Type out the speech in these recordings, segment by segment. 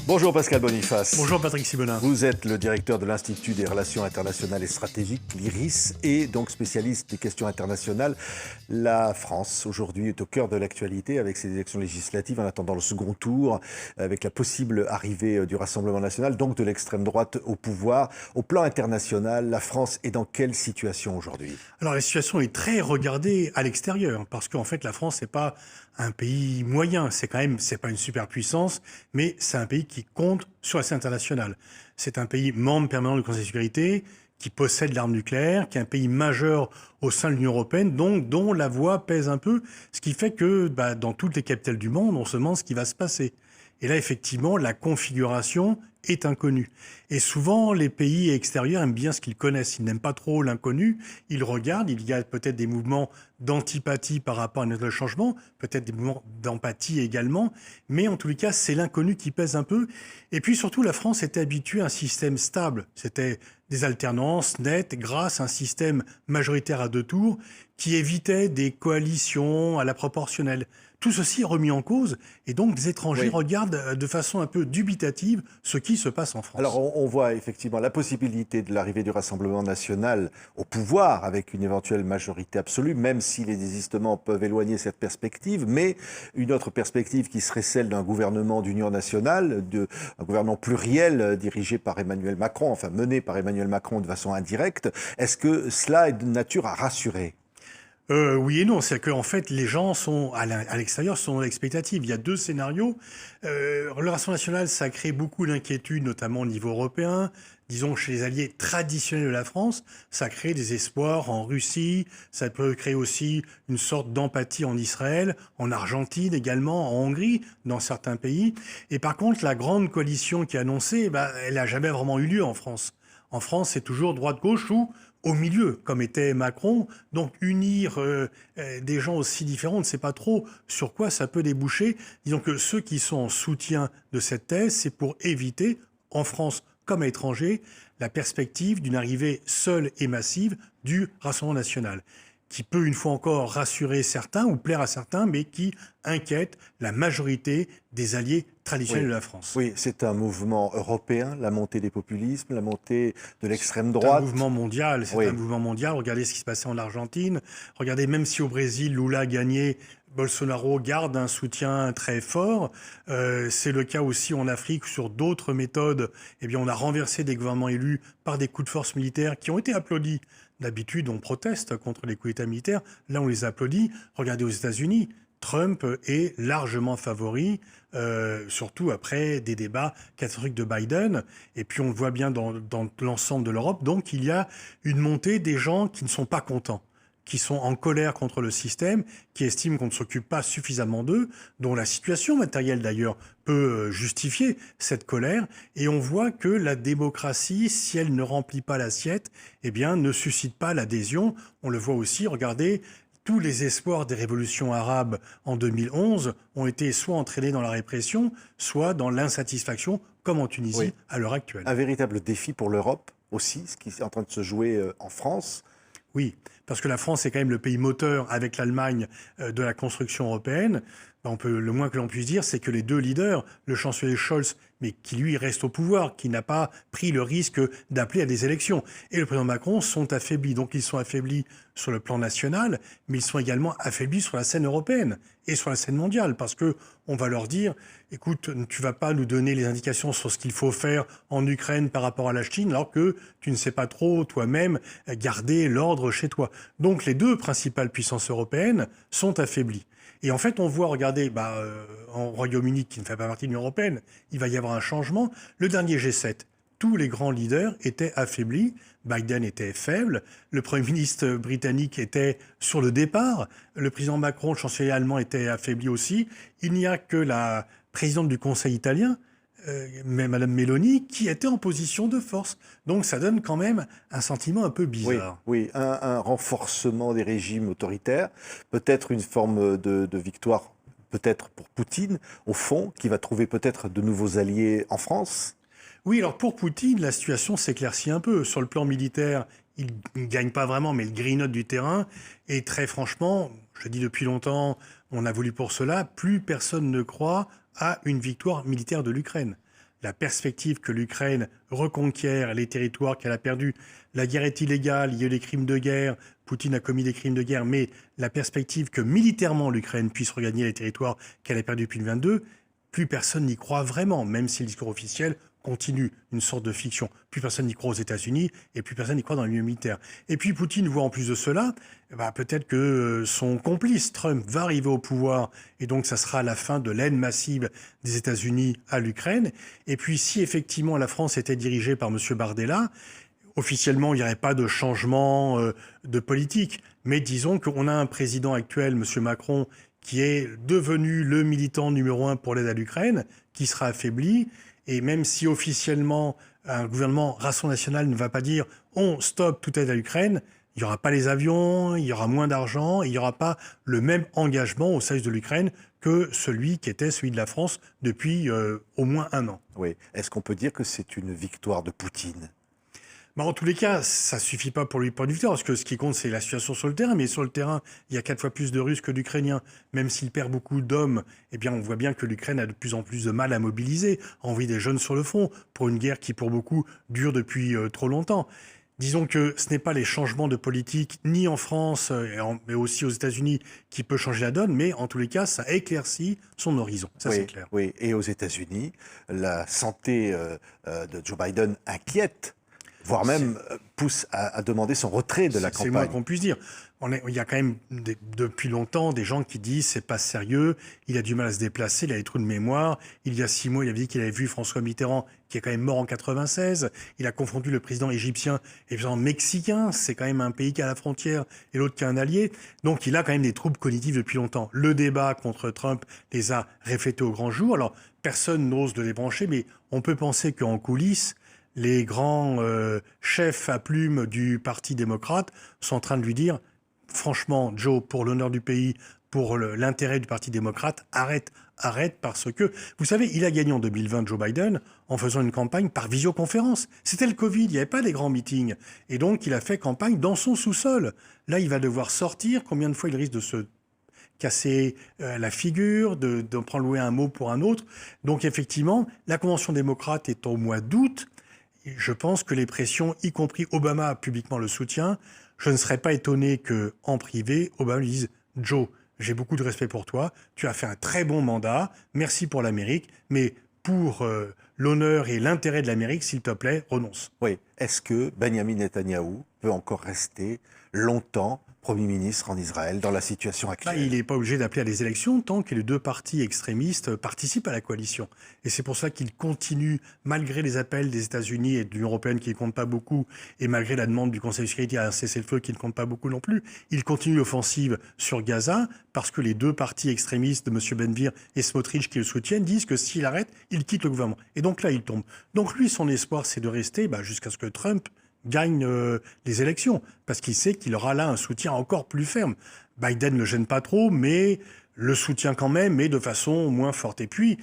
Bonjour Pascal Boniface. Bonjour Patrick Simonin. Vous êtes le directeur de l'Institut des relations internationales et stratégiques, l'IRIS, et donc spécialiste des questions internationales. La France, aujourd'hui, est au cœur de l'actualité avec ses élections législatives en attendant le second tour, avec la possible arrivée du Rassemblement national, donc de l'extrême droite au pouvoir. Au plan international, la France est dans quelle situation aujourd'hui? Alors la situation est très regardée à l'extérieur, parce qu'en fait la France n'est pas un pays moyen, c'est pas une superpuissance, mais c'est un pays qui compte sur la scène internationale. C'est un pays membre permanent du Conseil de sécurité, qui possède l'arme nucléaire, qui est un pays majeur au sein de l'Union européenne, donc dont la voix pèse un peu, ce qui fait que dans toutes les capitales du monde, on se demande ce qui va se passer. Et là, effectivement, la configuration est inconnue. Et souvent, les pays extérieurs aiment bien ce qu'ils connaissent. Ils n'aiment pas trop l'inconnu. Ils regardent. Il y a peut-être des mouvements d'antipathie par rapport à notre changement, peut-être des mouvements d'empathie également. Mais en tous les cas, c'est l'inconnu qui pèse un peu. Et puis surtout, la France était habituée à un système stable. C'était des alternances nettes grâce à un système majoritaire à deux tours qui évitait des coalitions à la proportionnelle. Tout ceci est remis en cause et donc les étrangers regardent de façon un peu dubitative ce qui se passe en France. Alors on voit effectivement la possibilité de l'arrivée du Rassemblement national au pouvoir avec une éventuelle majorité absolue, même si les désistements peuvent éloigner cette perspective, mais une autre perspective qui serait celle d'un gouvernement d'union nationale, un gouvernement pluriel dirigé par Emmanuel Macron, enfin mené par Emmanuel Macron de façon indirecte. Est-ce que cela est de nature à rassurer ? Oui et non, c'est qu'en fait les gens sont à l'extérieur sont expectatives. Il y a deux scénarios. Le Rassemblement national, ça crée beaucoup d'inquiétudes, notamment au niveau européen. Disons chez les alliés traditionnels de la France, ça crée des espoirs en Russie, ça peut créer aussi une sorte d'empathie en Israël, en Argentine également, en Hongrie, dans certains pays. Et par contre, la grande coalition qui est annoncée, elle n'a jamais vraiment eu lieu en France. En France, c'est toujours droite-gauche ou au milieu, comme était Macron. Donc unir des gens aussi différents, on ne sait pas trop sur quoi ça peut déboucher. Disons que ceux qui sont en soutien de cette thèse, c'est pour éviter, en France comme à l'étranger, la perspective d'une arrivée seule et massive du Rassemblement national, qui peut une fois encore rassurer certains ou plaire à certains, mais qui inquiète la majorité des alliés traditionnels de la France. Oui, c'est un mouvement européen, la montée des populismes, la montée de l'extrême droite. C'est un mouvement mondial, un mouvement mondial. Regardez ce qui se passait en Argentine. Regardez, même si au Brésil, Lula a gagné, Bolsonaro garde un soutien très fort. C'est le cas aussi en Afrique sur d'autres méthodes. Eh bien, on a renversé des gouvernements élus par des coups de force militaires qui ont été applaudis. D'habitude, on proteste contre les coups d'État militaires. Là, on les applaudit. Regardez aux États-Unis. Trump est largement favori, surtout après des débats catastrophiques de Biden. Et puis on le voit bien dans l'ensemble de l'Europe. Donc il y a une montée des gens qui ne sont pas contents, qui sont en colère contre le système, qui estiment qu'on ne s'occupe pas suffisamment d'eux, dont la situation matérielle d'ailleurs peut justifier cette colère. Et on voit que la démocratie, si elle ne remplit pas l'assiette, eh bien, ne suscite pas l'adhésion. On le voit aussi, regardez, tous les espoirs des révolutions arabes en 2011 ont été soit entraînés dans la répression, soit dans l'insatisfaction, comme en Tunisie à l'heure actuelle. Un véritable défi pour l'Europe aussi, ce qui est en train de se jouer en France. Oui, parce que la France est quand même le pays moteur avec l'Allemagne de la construction européenne. Le moins que l'on puisse dire, c'est que les deux leaders, le chancelier Scholz, mais qui lui reste au pouvoir, qui n'a pas pris le risque d'appeler à des élections, et le président Macron sont affaiblis. Donc ils sont affaiblis sur le plan national, mais ils sont également affaiblis sur la scène européenne et sur la scène mondiale, parce que on va leur dire, écoute, tu vas pas nous donner les indications sur ce qu'il faut faire en Ukraine par rapport à la Chine, alors que tu ne sais pas trop toi-même garder l'ordre chez toi. Donc les deux principales puissances européennes sont affaiblies. Et en fait, on voit, regardez, en Royaume-Uni, qui ne fait pas partie de l'Union européenne, il va y avoir un changement. Le dernier G7, tous les grands leaders étaient affaiblis. Biden était faible. Le Premier ministre britannique était sur le départ. Le président Macron, le chancelier allemand, était affaibli aussi. Il n'y a que la présidente du Conseil italien, Madame Meloni, qui était en position de force. Donc ça donne quand même un sentiment un peu bizarre. Oui, un renforcement des régimes autoritaires, peut-être une forme de victoire, peut-être pour Poutine, au fond, qui va trouver peut-être de nouveaux alliés en France. Oui, alors pour Poutine, la situation s'éclaircit un peu. Sur le plan militaire, il ne gagne pas vraiment, mais il grignote du terrain. Et très franchement, je dis depuis longtemps, on a voulu pour cela, plus personne ne croit à une victoire militaire de l'Ukraine. la perspective que l'Ukraine reconquiert les territoires qu'elle a perdus. La guerre est illégale, il y a eu des crimes de guerre, Poutine a commis des crimes de guerre, mais la perspective que militairement l'Ukraine puisse regagner les territoires qu'elle a perdus depuis le 22, plus personne n'y croit vraiment, même si le discours officiel continue une sorte de fiction. Plus personne n'y croit aux États-Unis et plus personne n'y croit dans le milieu militaire. Et puis Poutine voit en plus de cela, peut-être que son complice Trump va arriver au pouvoir et donc ça sera la fin de l'aide massive des États-Unis à l'Ukraine. Et puis si effectivement la France était dirigée par M. Bardella, officiellement il n'y aurait pas de changement de politique. Mais disons qu'on a un président actuel, M. Macron, qui est devenu le militant numéro 1 pour l'aide à l'Ukraine, qui sera affaibli. Et même si officiellement un gouvernement Rassemblement national ne va pas dire on stoppe toute aide à l'Ukraine, il n'y aura pas les avions, il y aura moins d'argent, il n'y aura pas le même engagement au service de l'Ukraine que celui qui était celui de la France depuis au moins un an. Oui. Est-ce qu'on peut dire que c'est une victoire de Poutine ? En tous les cas, ça suffit pas pour lui pour une victoire, parce que ce qui compte, c'est la situation sur le terrain. Mais sur le terrain, il y a 4 fois plus de Russes que d'Ukrainiens. Même s'il perd beaucoup d'hommes, eh bien, on voit bien que l'Ukraine a de plus en plus de mal à mobiliser, à envoyer des jeunes sur le front, pour une guerre qui, pour beaucoup, dure depuis trop longtemps. Disons que ce n'est pas les changements de politique, ni en France, mais aussi aux États-Unis, qui peut changer la donne, mais en tous les cas, ça éclaircit son horizon. Ça, oui, c'est clair. Oui, et aux États-Unis, la santé de Joe Biden inquiète, voire même pousse à demander son retrait de la campagne. C'est le moins qu'on puisse dire. Il y a quand même depuis longtemps des gens qui disent c'est pas sérieux, il a du mal à se déplacer, il a des trous de mémoire. Il y a 6 mois, il avait dit qu'il avait vu François Mitterrand, qui est quand même mort en 96. Il a confondu le président égyptien et le président mexicain. C'est quand même un pays qui a la frontière et l'autre qui a un allié. Donc il a quand même des troubles cognitifs depuis longtemps. Le débat contre Trump les a reflétés au grand jour. Alors personne n'ose de les brancher, mais on peut penser qu'en coulisses, les grands chefs à plumes du Parti démocrate sont en train de lui dire « Franchement, Joe, pour l'honneur du pays, pour l'intérêt du Parti démocrate, arrête, parce que... » Vous savez, il a gagné en 2020, Joe Biden, en faisant une campagne par visioconférence. C'était le Covid, il n'y avait pas des grands meetings. Et donc, il a fait campagne dans son sous-sol. Là, il va devoir sortir. Combien de fois il risque de se casser la figure, de prendre louer un mot pour un autre. Donc, effectivement, la Convention démocrate est au mois d'août. Je pense que les pressions, y compris Obama publiquement le soutient, je ne serais pas étonné qu'en privé, Obama lui dise « Joe, j'ai beaucoup de respect pour toi, tu as fait un très bon mandat, merci pour l'Amérique, mais pour l'honneur et l'intérêt de l'Amérique, s'il te plaît, renonce. » Oui. Est-ce que Benjamin Netanyahou peut encore rester longtemps Premier ministre en Israël dans la situation actuelle? Il n'est pas obligé d'appeler à des élections tant que les deux partis extrémistes participent à la coalition. Et c'est pour ça qu'il continue, malgré les appels des États-Unis et de l'Union européenne qui ne comptent pas beaucoup, et malgré la demande du Conseil de sécurité à un cessez-le-feu qui ne compte pas beaucoup non plus, il continue l'offensive sur Gaza parce que les deux partis extrémistes de M. Ben-Gvir et Smotrich qui le soutiennent disent que s'il arrête, il quitte le gouvernement. Et donc là, il tombe. Donc lui, son espoir, c'est de rester jusqu'à ce que Trump gagne les élections, parce qu'il sait qu'il aura là un soutien encore plus ferme. Biden ne le gêne pas trop, mais le soutient quand même, mais de façon moins forte. Et puis,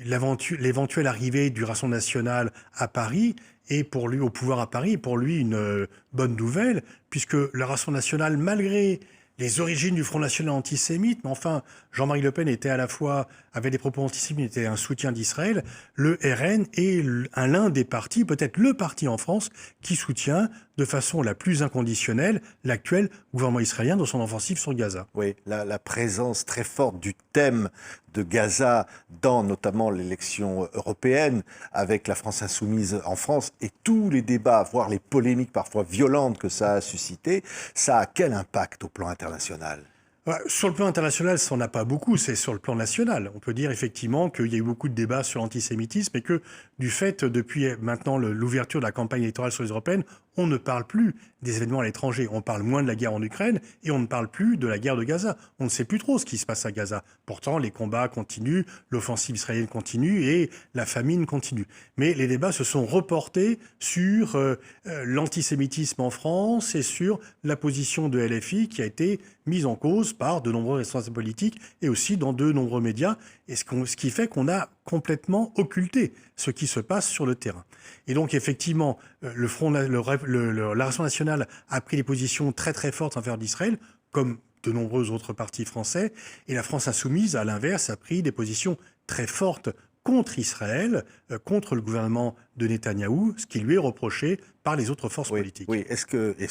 l'éventuelle arrivée du Rassemblement national à Paris est pour lui, au pouvoir à Paris, est pour lui une bonne nouvelle, puisque le Rassemblement national, malgré les origines du Front national antisémite, mais enfin, Jean-Marie Le Pen était à la fois, avait des propos antisémites, était un soutien d'Israël. Le RN est l'un des partis, peut-être le parti en France, qui soutient de façon la plus inconditionnelle l'actuel gouvernement israélien dans son offensive sur Gaza. Oui, la présence très forte du thème de Gaza dans notamment l'élection européenne, avec la France insoumise en France, et tous les débats, voire les polémiques parfois violentes que ça a suscité, ça a quel impact au plan international ? Sur le plan international, ça n'en a pas beaucoup, c'est sur le plan national. On peut dire effectivement qu'il y a eu beaucoup de débats sur l'antisémitisme et que du fait, depuis maintenant l'ouverture de la campagne électorale sur les européennes, on ne parle plus des événements à l'étranger. On parle moins de la guerre en Ukraine et on ne parle plus de la guerre de Gaza. On ne sait plus trop ce qui se passe à Gaza. Pourtant, les combats continuent, l'offensive israélienne continue et la famine continue. Mais les débats se sont reportés sur l'antisémitisme en France et sur la position de LFI qui a été mise en cause par de nombreux responsables politiques et aussi dans de nombreux médias, et ce qui fait qu'on a complètement occulté ce qui se passe sur le terrain. Et donc effectivement, le Rassemblement national a pris des positions très très fortes en faveur d'Israël, comme de nombreux autres partis français, et la France insoumise, à l'inverse, a pris des positions très fortes contre Israël, contre le gouvernement de Netanyahou, ce qui lui est reproché par les autres forces politiques. Oui. Est-ce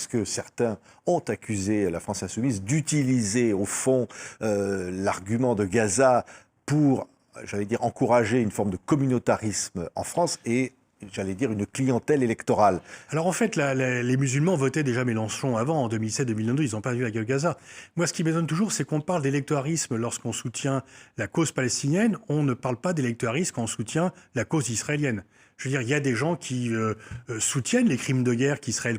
que certains ont accusé la France insoumise d'utiliser, au fond, l'argument de Gaza pour, j'allais dire, encourager une forme de communautarisme en France et, j'allais dire, une clientèle électorale? Alors en fait, les musulmans votaient déjà Mélenchon avant, en 2007-2022, ils n'ont pas vu la gueule Gaza. Moi, ce qui m'étonne toujours, c'est qu'on parle d'électorisme lorsqu'on soutient la cause palestinienne, on ne parle pas d'électorisme quand on soutient la cause israélienne. Je veux dire, il y a des gens qui soutiennent les crimes de guerre qu'Israël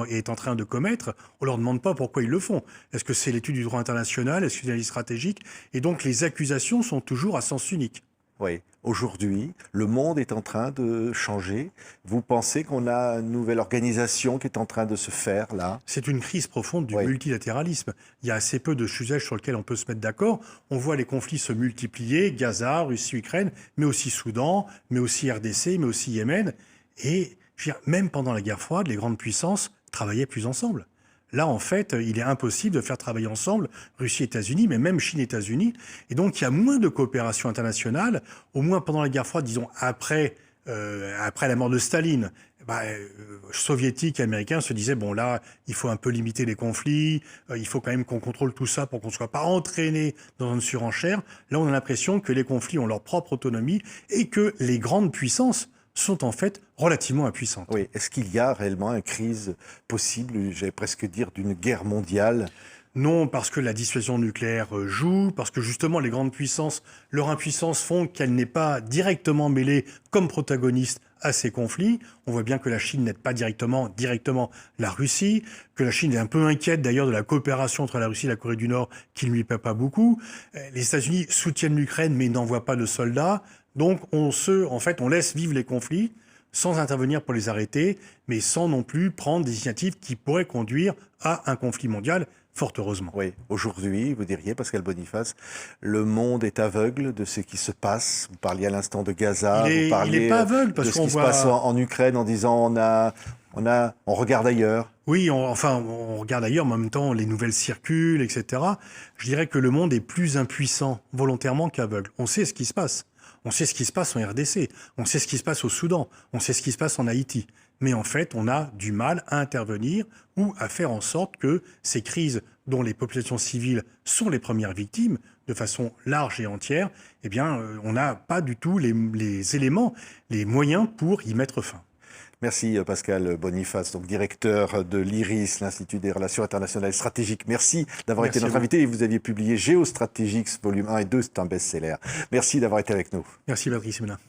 est en train de commettre. On leur demande pas pourquoi ils le font. Est-ce que c'est l'étude du droit international? Est-ce que c'est une analyse stratégique? Et donc, les accusations sont toujours à sens unique. Oui. Aujourd'hui, le monde est en train de changer. Vous pensez qu'on a une nouvelle organisation qui est en train de se faire, là? C'est une crise profonde du multilatéralisme. Il y a assez peu de sujets sur lesquels on peut se mettre d'accord. On voit les conflits se multiplier, Gaza, Russie, Ukraine, mais aussi Soudan, mais aussi RDC, mais aussi Yémen. Et je veux dire, même pendant la guerre froide, les grandes puissances travaillaient plus ensemble. Là, en fait, il est impossible de faire travailler ensemble Russie et États-Unis, mais même Chine et États-Unis. Et donc, il y a moins de coopération internationale, au moins pendant la guerre froide, disons après la mort de Staline. Soviétiques et américains se disaient, bon là, il faut un peu limiter les conflits, il faut quand même qu'on contrôle tout ça pour qu'on ne soit pas entraîné dans une surenchère. Là, on a l'impression que les conflits ont leur propre autonomie et que les grandes puissances sont en fait relativement impuissantes. Oui. Est-ce qu'il y a réellement une crise possible, j'allais presque dire, d'une guerre mondiale? Non, parce que la dissuasion nucléaire joue, parce que justement les grandes puissances, leur impuissance font qu'elle n'est pas directement mêlée comme protagoniste à ces conflits. On voit bien que la Chine n'aide pas directement la Russie, que la Chine est un peu inquiète d'ailleurs de la coopération entre la Russie et la Corée du Nord qui ne lui plaît pas beaucoup. Les États-Unis soutiennent l'Ukraine mais n'envoient pas de soldats. Donc on laisse vivre les conflits sans intervenir pour les arrêter, mais sans non plus prendre des initiatives qui pourraient conduire à un conflit mondial, fort heureusement. Oui, aujourd'hui, vous diriez, Pascal Boniface, le monde est aveugle de ce qui se passe. Vous parliez à l'instant de Gaza, vous parliez il n'est pas aveugle parce de ce qu'on qui se passe en Ukraine en disant on regarde ailleurs. Oui, on regarde ailleurs, mais en même temps, les nouvelles circulent, etc. Je dirais que le monde est plus impuissant volontairement qu'aveugle. On sait ce qui se passe. On sait ce qui se passe en RDC, on sait ce qui se passe au Soudan, on sait ce qui se passe en Haïti. Mais en fait, on a du mal à intervenir ou à faire en sorte que ces crises dont les populations civiles sont les premières victimes, de façon large et entière, eh bien, on n'a pas du tout les éléments, les moyens pour y mettre fin. Merci Pascal Boniface, donc directeur de l'IRIS, l'Institut des Relations Internationales et Stratégiques. Merci d'avoir été notre invité. Et vous aviez publié Géostratégiques, volume 1 et 2, c'est un best-seller. Merci d'avoir été avec nous. Merci Patrice Ménin.